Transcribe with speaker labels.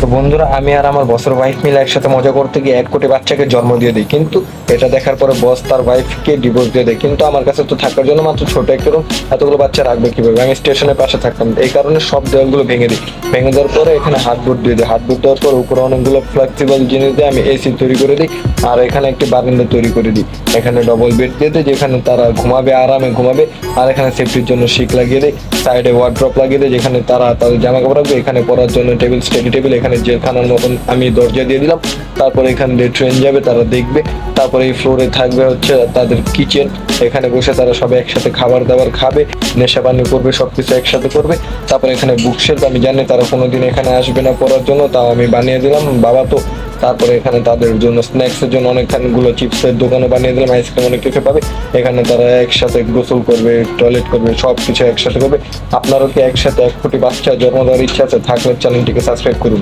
Speaker 1: তো বন্ধুরা, আমি আর আমার বসের ওয়াইফ মিলে একসাথে মজা করতে গিয়ে 1 কোটি বাচ্চাকে জন্ম দিয়ে দিই, কিন্তু এটা দেখার পরে বস তার ওয়াইফকে ডিভোর্স দিয়ে দেয়। কিন্তু আমার কাছে তো থাকার জন্য মাত্র ছোট একটা রুম, এতগুলো বাচ্চা রাখবে কিভাবে? আমি স্টেশনের পাশে থাকতাম, এই কারণে সব দেওয়ালগুলো ভেঙে দিই। ভেঙে দেওয়ার পরে এখানে হার্ডবোর্ড দিয়ে দিই। হার্ডবোর্ড দেওয়ার পর উপরে অনেকগুলো ফ্লেক্সিবল জিনিস দিয়ে আমি এসি তৈরি করে দিই। আর এখানে একটি বারান্দা তৈরি করে দিই। এখানে ডবল বেড দিয়ে দিই, যেখানে তারা ঘুমাবে, আরামে ঘুমাবে। আর এখানে সেফটির জন্য শিক লাগিয়ে দিই। সাইডে ওয়ার্ড্রপ লাগিয়ে দিই, যেখানে তারা তাদের জামা কাপড় রাখবে। এখানে পড়ার জন্য টেবিল, স্টাডি টেবিল। এখানে জেলখানার মতন আমি দরজা দিয়ে দিলাম। তারপরে এখান দিয়ে ট্রেন যাবে, তারা দেখবে। তারপরে এই ফ্লোরে থাকবে হচ্ছে তাদের কিচেন। এখানে বসে তারা সবাই একসাথে খাবার দাবার খাবে, নেশা পানি করবে, সবকিছু একসাথে করবে। তারপরে এখানে বুকশেলফ, আমি জানি তারা কোনোদিন এখানে আসবে না পড়ার জন্য, তাও আমি বানিয়ে দিলাম, বাবা তো। তারপরে এখানে তাদের জন্য স্ন্যাক্স এর জন্য অনেকখানগুলো চিপসের দোকানও বানিয়ে দিলাম, আইসক্রিম অনেক কিছু পাবে। এখানে তারা একসাথে গোসল করবে, টয়লেট করবে, সবকিছু একসাথে করবে। আপনারও কি একসাথে 1 কোটি বাচ্চা জন্ম দেওয়ার ইচ্ছা আছে? থাকলে চ্যানেলটিকে সাবস্ক্রাইব করুন।